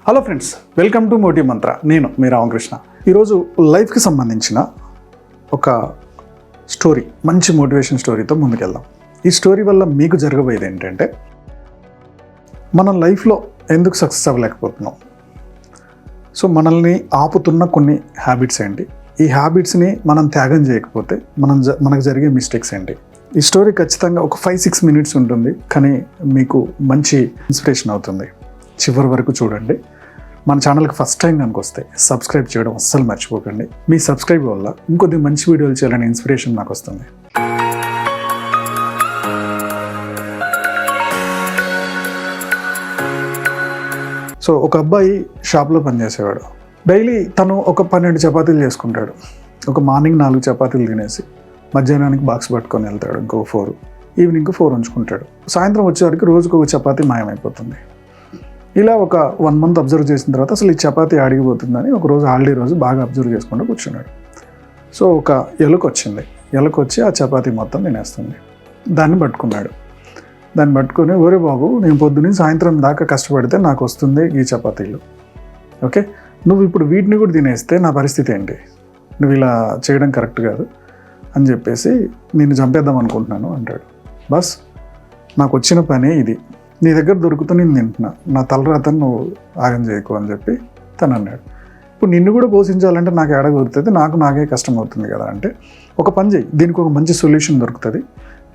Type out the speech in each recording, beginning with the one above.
Hello friends, welcome to మోటి మంత్ర. నేను మీ రామకృష్ణ. ఈరోజు లైఫ్కి సంబంధించిన ఒక స్టోరీ, మంచి మోటివేషన్ స్టోరీతో ముందుకెళ్దాం. ఈ స్టోరీ వల్ల మీకు జరగబోయేది ఏంటంటే, మన లైఫ్లో ఎందుకు సక్సెస్ అవ్వలేకపోతున్నాం, సో మనల్ని ఆపుతున్న కొన్ని హ్యాబిట్స్ ఏంటి, ఈ హ్యాబిట్స్ని మనం త్యాగం చేయకపోతే మనకు జరిగే మిస్టేక్స్ ఏంటి. ఈ స్టోరీ ఖచ్చితంగా ఒక 5-6 మినిట్స్ ఉంటుంది, కానీ మీకు మంచి ఇన్స్పిరేషన్ అవుతుంది. చివరి వరకు చూడండి. మన ఛానల్కి ఫస్ట్ టైం కనుక వస్తే సబ్స్క్రైబ్ చేయడం అస్సలు మర్చిపోకండి. మీ సబ్స్క్రైబ్ వల్ల ఇంకొద్ది మంచి వీడియోలు చేయాలనే ఇన్స్పిరేషన్ నాకు వస్తుంది. సో ఒక అబ్బాయి షాప్లో పనిచేసేవాడు. డైలీ తను ఒక 12 చపాతీలు చేసుకుంటాడు. ఒక మార్నింగ్ 4 చపాతీలు తినేసి మధ్యాహ్నానికి బాక్స్ పట్టుకొని వెళ్తాడు, ఇంకో 4, ఈవినింగ్ 4 ఉంచుకుంటాడు. సాయంత్రం వచ్చేవరకు రోజుకు ఒక చపాతీ మాయమైపోతుంది. ఇలా ఒక 1 మంత్ అబ్జర్వ్ చేసిన తర్వాత అసలు ఈ చపాతీ ఆడిగిపోతుందని ఒక రోజు హాలిడే రోజు బాగా అబ్జర్వ్ చేసుకుంటూ కూర్చున్నాడు. సో ఒక ఎలుక వచ్చింది. ఎలుక వచ్చి ఆ చపాతీ మొత్తం తినేస్తుంది. దాన్ని పట్టుకున్నాడు. దాన్ని పట్టుకొని, ఒరే బాబు, నేను పొద్దున్నే సాయంత్రం దాకా కష్టపడితే నాకు వస్తుంది ఈ చపాతీలు, ఓకే, నువ్వు ఇప్పుడు వీటిని కూడా తినేస్తే నా పరిస్థితి ఏంటి, నువ్వు ఇలా చేయడం కరెక్ట్ కాదు అని చెప్పేసి నేను చంపేద్దాం అనుకుంటున్నాను అంటాడు. బస్, నాకు వచ్చిన పనే ఇది, నీ దగ్గర దొరుకుతూ నేను తింటున్నా, నా తలరాతను నువ్వు ఆగం చేయకు అని చెప్పి తను అన్నాడు. ఇప్పుడు నిన్ను కూడా పోషించాలంటే నాకు ఏడ దొరుకుతుంది, నాకే కష్టం అవుతుంది కదా అంటే, ఒక పని చేయి, దీనికి ఒక మంచి సొల్యూషన్ దొరుకుతుంది,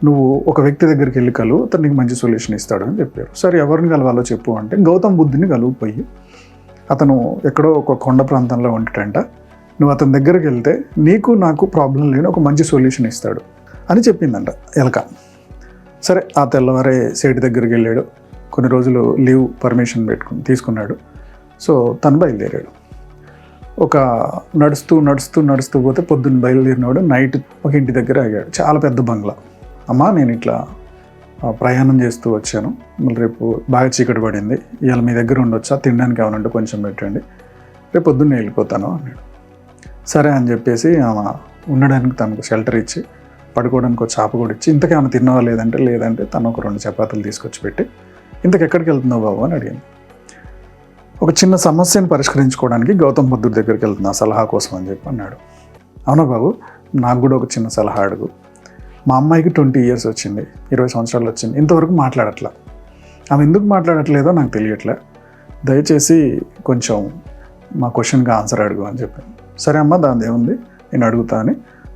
నువ్వు ఒక వ్యక్తి దగ్గరికి వెళ్ళి కలువు, అతను నీకు మంచి సొల్యూషన్ ఇస్తాడు అని చెప్పారు. సరే, ఎవరిని కలవాలో చెప్పు అంటే, గౌతమ్ బుద్ధుని కలువుపోయి, అతను ఎక్కడో ఒక కొండ ప్రాంతంలో ఉంటాడంట, నువ్వు అతని దగ్గరికి వెళ్తే నీకు నాకు ప్రాబ్లం లేని ఒక మంచి సొల్యూషన్ ఇస్తాడు అని చెప్పిందంట ఎలక. సరే, ఆ తెల్లవారే సేటి దగ్గరికి వెళ్ళాడు. కొన్ని రోజులు లీవ్ పర్మిషన్ తీసుకున్నాడు. సో తను బయలుదేరాడు. ఒక నడుస్తూ పోతే పొద్దున్న బయలుదేరినాడు. నైట్ ఒక ఇంటి దగ్గర ఆగాడు. చాలా పెద్ద బంగ్లా. అమ్మా, నేను ఇట్లా ప్రయాణం చేస్తూ వచ్చాను, మళ్ళీ రేపు బాగా చీకటి పడింది, ఇవాళ మీ దగ్గర ఉండొచ్చా, తినడానికి ఏమనంటే కొంచెం పెట్టండి, రేపు పొద్దున్నే వెళ్ళిపోతాను అన్నాడు. సరే అని చెప్పేసి ఆమె ఉండడానికి తనకు షెల్టర్ ఇచ్చి, పడుకోవడానికి ఒక చాప కూడా ఇచ్చి, ఇంతకేమైనా తిన్నావా లేదంటే తను ఒక 2 చపాతీలు తీసుకొచ్చి పెట్టి, ఇంతకెక్కడికి వెళ్తున్నావు బాబు అని అడిగింది. ఒక చిన్న సమస్యను పరిష్కరించుకోవడానికి గౌతమ్ బుద్ధుడి దగ్గరికి వెళ్తున్నా సలహా కోసం అని చెప్పి అన్నాడు. అవునా బాబు, నాకు కూడా ఒక చిన్న సలహా అడుగు. మా అమ్మాయికి 20 years వచ్చింది, 20 సంవత్సరాలు వచ్చింది, ఇంతవరకు మాట్లాడట్లా. ఆమె ఎందుకు మాట్లాడట్లేదో నాకు తెలియట్లే, దయచేసి కొంచెం మా క్వశ్చన్కి ఆన్సర్ అడుగు అని చెప్పాను. సరే అమ్మ, దాని ఏముంది, నేను అడుగుతా అని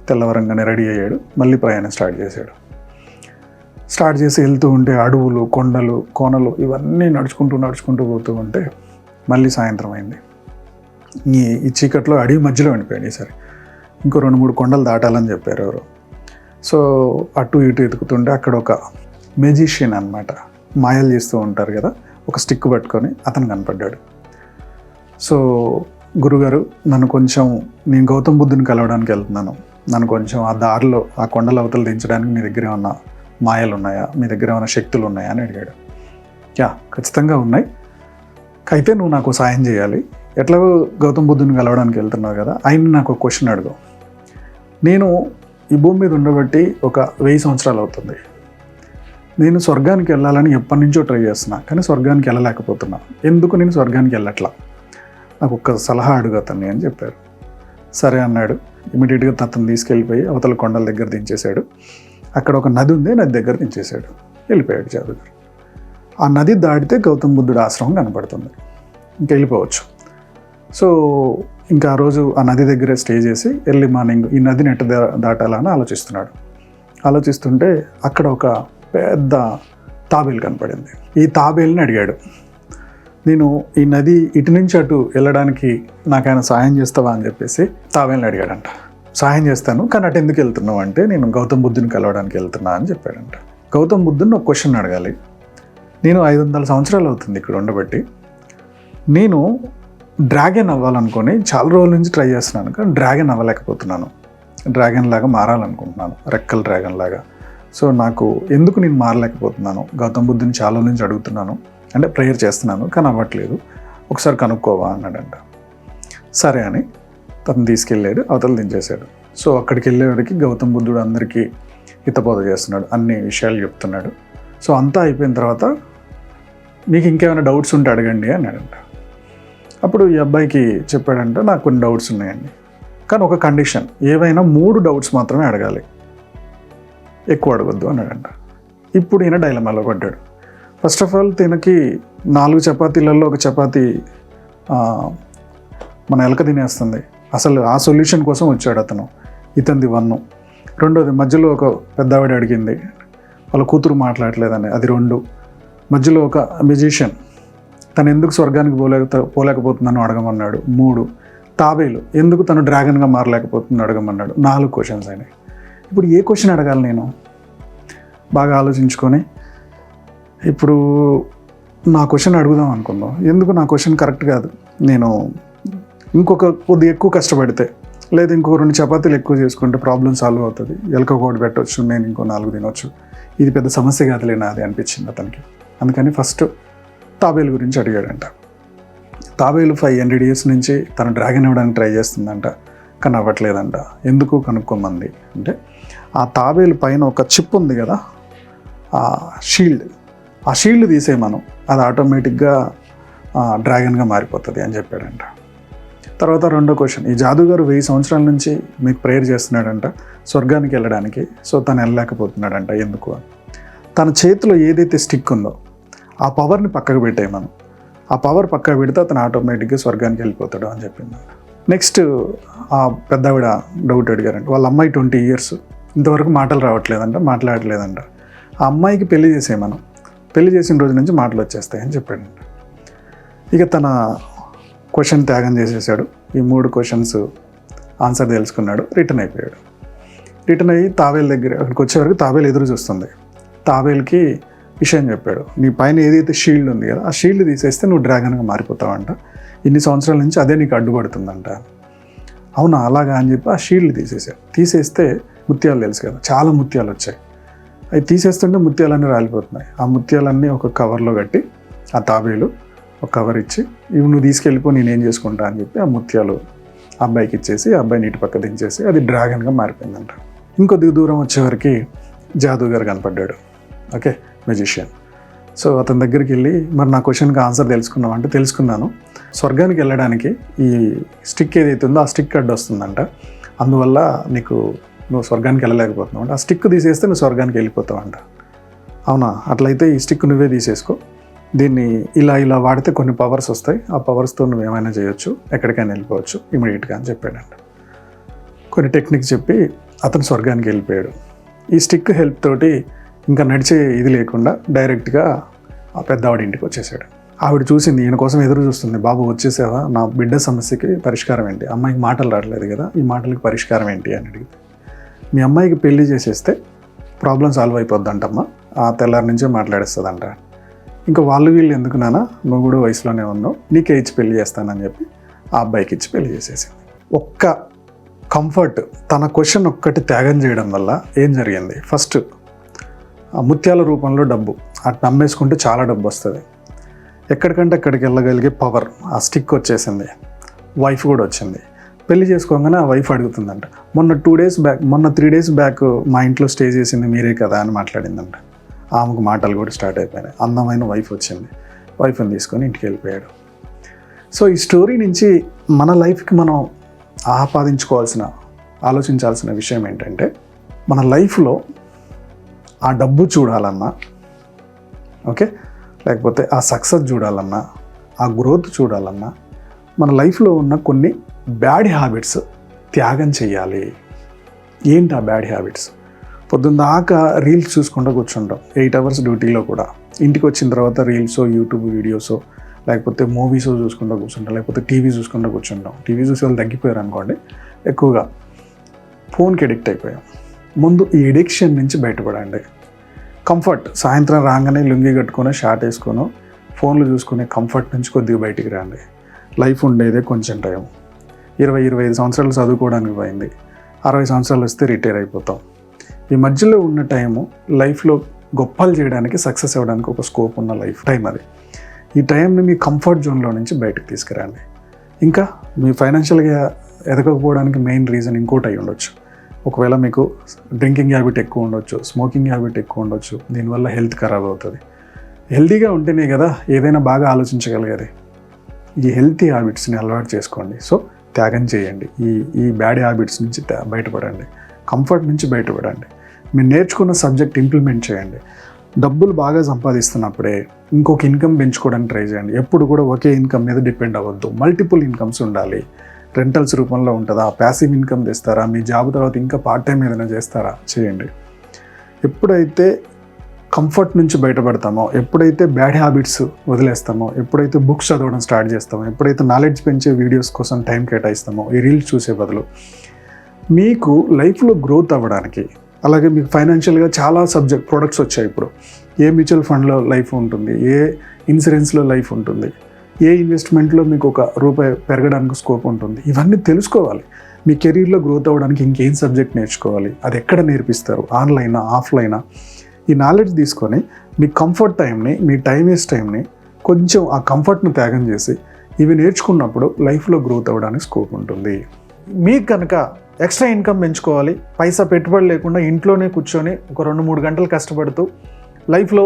తెల్లవరంగానే రెడీ అయ్యాడు. మళ్ళీ ప్రయాణం స్టార్ట్ చేసి వెళ్తూ ఉంటే అడవులు, కొండలు, కోనలు ఇవన్నీ నడుచుకుంటూ పోతూ ఉంటే మళ్ళీ సాయంత్రం అయింది. ఈ చీకట్లో అడవి మధ్యలో ఉండిపోయాడు. ఈసారి ఇంకో 2-3 కొండలు దాటాలని చెప్పారు ఎవరు. సో అటు ఇటు ఎతుకుతుంటే అక్కడ ఒక మెజిషియన్ అన్నమాట, మాయలు చేస్తూ ఉంటారు కదా, ఒక స్టిక్ పట్టుకొని అతను కనపడ్డాడు. సో గురుగారు, నేను గౌతమ్ బుద్ధుని కలవడానికి వెళ్తున్నాను, నన్ను కొంచెం ఆ దారిలో ఆ కొండల అవతలు దించడానికి మీ దగ్గర ఏమన్నా మాయలు ఉన్నాయా, మీ దగ్గర ఏమైనా శక్తులు ఉన్నాయా అని అడిగాడు. ఖచ్చితంగా ఉన్నాయి, అయితే నువ్వు నాకు సాయం చేయాలి. ఎట్లాగో గౌతమ్ బుద్ధుని కలవడానికి వెళ్తున్నావు కదా, ఆయన నాకు ఒక క్వశ్చన్ అడుగు. నేను ఈ భూమి మీద ఉండబట్టి ఒక 1000 సంవత్సరాలు అవుతుంది. నేను స్వర్గానికి వెళ్ళాలని ఎప్పటి నుంచో ట్రై చేస్తున్నా, కానీ స్వర్గానికి వెళ్ళలేకపోతున్నా. ఎందుకు నేను స్వర్గానికి వెళ్ళట్లా, నాకు ఒక్క సలహా అడుగు అతన్ని అని చెప్పారు. సరే అన్నాడు. ఇమీడియట్గా అతను తీసుకెళ్ళిపోయి అవతల కొండల దగ్గర దించేశాడు. అక్కడ ఒక నది ఉంది, నది దగ్గర దించేశాడు. వెళ్ళిపోయాడు జాదుగారు. ఆ నది దాటితే గౌతమ్ బుద్ధుడు ఆశ్రమం కనపడుతుంది, ఇంకా వెళ్ళిపోవచ్చు. సో ఇంకా ఆ రోజు ఆ నది దగ్గరే స్టే చేసి ఎర్లీ మార్నింగ్ ఈ నదిని ఎట్ట దాటాలని ఆలోచిస్తుంటే అక్కడ ఒక పెద్ద తాబేలు కనపడింది. ఈ తాబేలుని అడిగాడు, నేను ఈ నది ఇటు నుంచి అటు వెళ్ళడానికి నాకైనా సాయం చేస్తావా అని చెప్పేసి తాబేలుని అడిగాడంట. సాయం చేస్తాను, కానీ అటు ఎందుకు వెళ్తున్నావు అంటే, నేను గౌతమ్ బుద్ధుని కలవడానికి వెళ్తున్నా అని చెప్పాడంట. గౌతమ్ బుద్ధుని ఒక క్వశ్చన్ అడగాలి. నేను 500 సంవత్సరాలు అవుతుంది ఇక్కడ ఉండబట్టి, నేను డ్రాగన్ అవ్వాలనుకొని చాలా రోజుల నుంచి ట్రై చేస్తున్నాను, కానీ డ్రాగన్ అవ్వలేకపోతున్నాను. డ్రాగన్ లాగా మారాలనుకుంటున్నాను, రెక్కల డ్రాగన్ లాగా. సో ఎందుకు నేను మారలేకపోతున్నాను, గౌతమ్ బుద్ధుని చాలా నుంచి అడుగుతున్నాను, అంటే ప్రేయర్ చేస్తున్నాను, కానీ అవ్వట్లేదు, ఒకసారి కనుక్కోవా అన్నాడంట. సరే అని తను తీసుకెళ్ళాడు, అవతల దించేశాడు. సో అక్కడికి వెళ్ళేవాడికి గౌతమ్ బుద్ధుడు అందరికీ హితబోధ చేస్తున్నాడు, అన్ని విషయాలు చెప్తున్నాడు. సో అంతా అయిపోయిన తర్వాత మీకు ఇంకేమైనా డౌట్స్ ఉంటే అడగండి అన్నాడంట. అప్పుడు ఈ అబ్బాయికి చెప్పాడంటే నాకు కొన్ని డౌట్స్ ఉన్నాయండి, కానీ ఒక కండిషన్, ఏవైనా 3 డౌట్స్ మాత్రమే అడగాలి, ఎక్కువ అడగొద్దు అన్నాడంట. ఇప్పుడు ఈయన డైలమాలో పడ్డాడు. ఫస్ట్ ఆఫ్ ఆల్ తినకి 4 చపాతీలలో ఒక చపాతీ మన ఎలక తినేస్తుంది. అసలు ఆ సొల్యూషన్ కోసం వచ్చాడు అతను. ఇతంది 1. రెండోది, మధ్యలో ఒక పెద్దవాడు అడిగింది వాళ్ళ కూతురు మాట్లాడలేదని, అది 2. మధ్యలో ఒక మ్యూజిషియన్ తను ఎందుకు స్వర్గానికి పోలేకపోతున్నాను అడగమన్నాడు, 3. తాబేలు ఎందుకు తను డ్రాగన్గా మారలేకపోతుందో అడగమన్నాడు, 4 క్వశ్చన్స్ అయినాయి. ఇప్పుడు ఏ క్వశ్చన్ అడగాలి నేను? బాగా ఆలోచించుకొని ఇప్పుడు నా క్వశ్చన్ అడుగుదాం అనుకుందాం. ఎందుకు నా క్వశ్చన్ కరెక్ట్ కాదు, నేను కొద్దిగా ఎక్కువ కష్టపడితే లేదా ఇంకో 2 చపాతీలు ఎక్కువ చేసుకుంటే ప్రాబ్లం సాల్వ్ అవుతుంది, ఎలక ఒకటి పెట్టవచ్చు, నేను ఇంకో 4 తినవచ్చు, ఇది పెద్ద సమస్య కాదులే నాది అనిపించింది అతనికి. అందుకని ఫస్ట్ తాబేలు గురించి అడిగాడంట. తాబేలు 500 years నుంచి తను డ్రాగన్ ఇవ్వడానికి ట్రై చేస్తుందంట, కానీ అవ్వట్లేదంట. ఎందుకు కనుక్కోమంది అంటే, ఆ తాబేలు పైన ఒక చిప్ ఉంది కదా, ఆ షీల్డ్ తీసే మనం, అది ఆటోమేటిక్గా డ్రాగన్గా మారిపోతుంది అని చెప్పాడంట. తర్వాత రెండో క్వశ్చన్, ఈ జాదుగారు 1000 సంవత్సరాల నుంచి మీకు ప్రేయర్ చేస్తున్నాడంట స్వర్గానికి వెళ్ళడానికి, సో తను వెళ్ళలేకపోతున్నాడంట, ఎందుకు? తన చేతిలో ఏదైతే స్టిక్ ఉందో ఆ పవర్ని పక్కకు పెట్టాయి మనం, ఆ పవర్ పక్కకు పెడితే అతను ఆటోమేటిక్గా స్వర్గానికి వెళ్ళిపోతాడు అని చెప్పింది. నెక్స్ట్ ఆ పెద్దవిడ డౌట్ అడిగారంట, వాళ్ళ అమ్మాయి 20 years ఇంతవరకు మాటలు మాట్లాడలేదంట. ఆ అమ్మాయికి పెళ్లి చేసే మనం, పెళ్లి చేసిన రోజు నుంచి మాటలు వచ్చేస్తాయని చెప్పాడంట. ఇక తన క్వశ్చన్ త్యాగం చేసేసాడు. ఈ 3 క్వశ్చన్స్ ఆన్సర్ తెలుసుకున్నాడు, రిటర్న్ అయిపోయాడు. రిటర్న్ అయ్యి తాబేలు దగ్గర అక్కడికి వచ్చేవరకు తాబేలు ఎదురు చూస్తుంది. తాబేలుకి విషయం చెప్పాడు, నీ పైన ఏదైతే షీల్డ్ ఉంది కదా, ఆ షీల్డ్ తీసేస్తే నువ్వు డ్రాగన్గా మారిపోతావంట, ఇన్ని సంవత్సరాల నుంచి అదే నీకు అడ్డుపడుతుందంట. అవునా, అలాగా అని చెప్పి ఆ షీల్డ్ తీసేస్తే ముత్యాలు తెలుసు కదా, చాలా ముత్యాలు వచ్చాయి. అవి తీసేస్తుంటే ముత్యాలన్నీ రాలిపోతున్నాయి. ఆ ముత్యాలన్నీ ఒక కవర్లో కట్టి ఆ తాబేలు ఒక కవర్ ఇచ్చి, ఇవి నువ్వు తీసుకెళ్ళిపో, నేనేం చేసుకుంటా అని చెప్పి ఆ ముత్యాలు ఆ అబ్బాయికి ఇచ్చేసి ఆ అబ్బాయి నీటి పక్క దించేసి అది డ్రాగన్గా మారిపోయిందంట. ఇంకొద్ది దూరం వచ్చేవరకు జాదుగారు కనపడ్డాడు, ఓకే, మ్యూజిషియన్. సో అతని దగ్గరికి వెళ్ళి, మరి నా క్వశ్చన్కి ఆన్సర్ తెలుసుకున్నావు అంటే, తెలుసుకున్నాను, స్వర్గానికి వెళ్ళడానికి ఈ స్టిక్ ఏదైతే ఉందో ఆ స్టిక్ అడ్డు వస్తుందంట, అందువల్ల నువ్వు స్వర్గానికి వెళ్ళలేకపోతున్నావు అంట. ఆ స్టిక్ తీసేస్తే నువ్వు స్వర్గానికి వెళ్ళిపోతావంట. అవునా, అట్లయితే ఈ స్టిక్ నువ్వే తీసేసుకో, దీన్ని ఇలా వాడితే కొన్ని పవర్స్ వస్తాయి, ఆ పవర్స్తో నువ్వు ఏమైనా చేయొచ్చు, ఎక్కడికైనా వెళ్ళిపోవచ్చు ఇమీడియట్గా అని చెప్పాడంట. కొన్ని టెక్నిక్స్ చెప్పి అతను స్వర్గానికి వెళ్ళిపోయాడు. ఈ స్టిక్ హెల్ప్ తోటి ఇంకా నడిచే ఇది లేకుండా డైరెక్ట్గా ఆ పెద్దవాడి ఇంటికి వచ్చేసాడు. ఆవిడ చూసింది, ఈయన కోసం ఎదురు చూస్తుంది, బాబు వచ్చేసావా, నా బిడ్డ సమస్యకి పరిష్కారం ఏంటి, అమ్మాయికి మాటలు రావట్లేదు కదా, ఈ మాటలకి పరిష్కారం ఏంటి అని అడిగితే, మీ అమ్మాయికి పెళ్లి చేసేస్తే ప్రాబ్లం సాల్వ్ అయిపోద్దంటమ్మా, ఆ తెల్లారి నుంచే మాట్లాడేస్తుందంట. ఇంకా వీళ్ళు ఎందుకు నాన్న, నువ్వు కూడా వయసులోనే ఉన్నావు, నీకే ఇచ్చి పెళ్లి చేస్తానని చెప్పి ఆ అబ్బాయికి ఇచ్చి పెళ్లి చేసేసింది. ఒక్క కంఫర్ట్, తన క్వశ్చన్ ఒక్కటి త్యాగం చేయడం వల్ల ఏం జరిగింది, ఫస్ట్ ఆ ముత్యాల రూపంలో డబ్బు, అటు నమ్మేసుకుంటే చాలా డబ్బు వస్తుంది, ఎక్కడికంటే అక్కడికి వెళ్ళగలిగే పవర్, ఆ స్టిక్ వచ్చేసింది, వైఫ్ కూడా వచ్చింది. పెళ్లి చేసుకోగానే ఆ వైఫ్ అడుగుతుందంట, మొన్న 3 days బ్యాక్ మా ఇంట్లో స్టే చేసింది మీరే కదా అని మాట్లాడిందంట. ఆమెకు మాటలు కూడా స్టార్ట్ అయిపోయినాయి. అందమైన వైఫ్ వచ్చింది, వైఫ్ని తీసుకొని ఇంటికి వెళ్ళిపోయాడు. సో ఈ స్టోరీ నుంచి మన లైఫ్కి మనం ఆలోచించాల్సిన విషయం ఏంటంటే, మన లైఫ్లో ఆ డబ్బు చూడాలన్నా, ఓకే, లేకపోతే ఆ సక్సెస్ చూడాలన్నా, ఆ గ్రోత్ చూడాలన్నా, మన లైఫ్లో ఉన్న కొన్ని బ్యాడ్ హ్యాబిట్స్ త్యాగం చేయాలి. ఏంటి ఆ బ్యాడ్ హ్యాబిట్స్? పొద్దున్న దాకా రీల్స్ చూసుకుంటూ కూర్చుంటాం, 8 hours డ్యూటీలో కూడా. ఇంటికి వచ్చిన తర్వాత రీల్సో, యూట్యూబ్ వీడియోసో, లేకపోతే మూవీసో చూసుకుంటూ కూర్చుంటాం, లేకపోతే టీవీ చూసుకుంటూ కూర్చుంటాం. టీవీ చూసే వాళ్ళు తగ్గిపోయారు అనుకోండి, ఎక్కువగా ఫోన్కి అడిక్ట్ అయిపోయాం. ముందు ఈ ఎడిక్షన్ నుంచి బయటపడండి. కంఫర్ట్, సాయంత్రం రాగానే లుంగి కట్టుకొని షార్ట్ వేసుకొని ఫోన్లు చూసుకునే కంఫర్ట్ నుంచి కొద్దిగా బయటికి రండి. లైఫ్ ఉండేదే కొంచెం టైం. 20-25 సంవత్సరాలు చదువుకోవడానికి పోయింది, 60 సంవత్సరాలు వస్తే రిటైర్ అయిపోతాం. ఈ మధ్యలో ఉన్న టైము లైఫ్లో గొప్పలు చేయడానికి, సక్సెస్ అవ్వడానికి ఒక స్కోప్ ఉన్న లైఫ్ టైం అది. ఈ టైంని మీ కంఫర్ట్ జోన్లో నుంచి బయటకు తీసుకురండి. ఇంకా మీ ఫైనాన్షియల్గా ఎదగకపోవడానికి మెయిన్ రీజన్ ఇంకోటి అయి ఉండొచ్చు. ఒకవేళ మీకు డ్రింకింగ్ హ్యాబిట్ ఎక్కువ ఉండొచ్చు, స్మోకింగ్ హ్యాబిట్ ఎక్కువ ఉండొచ్చు, దీనివల్ల హెల్త్ ఖరాబ్ అవుతుంది. హెల్తీగా ఉంటేనే కదా ఏదైనా బాగా ఆలోచించగలిగేది. ఈ హెల్తీ హ్యాబిట్స్ని అలవాటు చేసుకోండి. సో త్యాగం చేయండి, ఈ బ్యాడ్ హ్యాబిట్స్ నుంచి బయటపడండి, కంఫర్ట్ నుంచి బయటపడండి, మీరు నేర్చుకున్న సబ్జెక్ట్ ఇంప్లిమెంట్ చేయండి. డబ్బులు బాగా సంపాదిస్తున్నప్పుడే ఇంకొక ఇన్కమ్ పెంచుకోవడానికి ట్రై చేయండి. ఎప్పుడు కూడా ఒకే ఇన్కమ్ మీద డిపెండ్ అవ్వద్దు, మల్టిపుల్ ఇన్కమ్స్ ఉండాలి. రెంటల్స్ రూపంలో ఉంటుందా, ప్యాసివ్ ఇన్కమ్ తెస్తారా, మీ జాబ్ తర్వాత ఇంకా పార్ట్ టైం ఏదైనా చేస్తారా, చేయండి. ఎప్పుడైతే కంఫర్ట్ నుంచి బయటపడతామో, ఎప్పుడైతే బ్యాడ్ హ్యాబిట్స్ వదిలేస్తామో, ఎప్పుడైతే బుక్స్ చదవడం స్టార్ట్ చేస్తామో, ఎప్పుడైతే నాలెడ్జ్ పెంచే వీడియోస్ కోసం టైం కేటాయిస్తామో, ఈ రీల్స్ చూసే బదులు, మీకు లైఫ్లో గ్రోత్ అవ్వడానికి, అలాగే మీకు ఫైనాన్షియల్గా చాలా ప్రొడక్ట్స్ వచ్చాయి ఇప్పుడు. ఏ మ్యూచువల్ ఫండ్లో లైఫ్ ఉంటుంది, ఏ ఇన్సూరెన్స్లో లైఫ్ ఉంటుంది, ఏ ఇన్వెస్ట్మెంట్లో మీకు ₹1 పెరగడానికి స్కోప్ ఉంటుంది, ఇవన్నీ తెలుసుకోవాలి. మీ కెరీర్లో గ్రోత్ అవ్వడానికి ఇంకేం సబ్జెక్ట్ నేర్చుకోవాలి, అది ఎక్కడ నేర్పిస్తారు, ఆన్లైనా ఆఫ్లైనా, ఈ నాలెడ్జ్ తీసుకొని మీ కంఫర్ట్ టైంని, మీ టైం వేస్ట్ టైంని కొంచెం ఆ కంఫర్ట్ను త్యాగం చేసి ఇవి నేర్చుకున్నప్పుడు లైఫ్లో గ్రోత్ అవ్వడానికి స్కోప్ ఉంటుంది. మీకు కనుక ఎక్స్ట్రా ఇన్కమ్ పెంచుకోవాలి, పైసా పెట్టుబడి లేకుండా ఇంట్లోనే కూర్చొని ఒక 2-3 గంటలు కష్టపడుతూ లైఫ్లో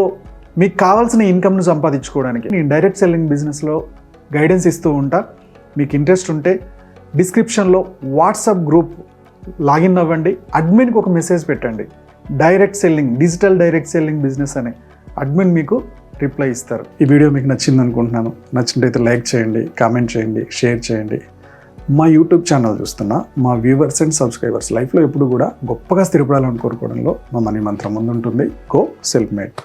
మీకు కావాల్సిన ఇన్కమ్ను సంపాదించుకోవడానికి నేను డైరెక్ట్ సెల్లింగ్ బిజినెస్లో గైడెన్స్ ఇస్తూ ఉంటా. మీకు ఇంట్రెస్ట్ ఉంటే డిస్క్రిప్షన్లో వాట్సాప్ గ్రూప్ లాగిన్ అవ్వండి, అడ్మిన్కి ఒక మెసేజ్ పెట్టండి, direct selling, digital direct selling business అనే అడ్మిన్ మీకు రిప్లై ఇస్తారు. ఈ వీడియో మీకు నచ్చింది అనుకుంటున్నాను. నచ్చినట్టయితే లైక్ చేయండి, కామెంట్ చేయండి, షేర్ చేయండి. మా యూట్యూబ్ ఛానల్ చూస్తున్న మా వ్యూవర్స్ అండ్ సబ్స్క్రైబర్స్ లైఫ్లో ఎప్పుడు కూడా గొప్పగా స్థిరపడాలని కోరుకోవడంలో మా మనీ మంత్రం ముందుంటుంది. Go self made.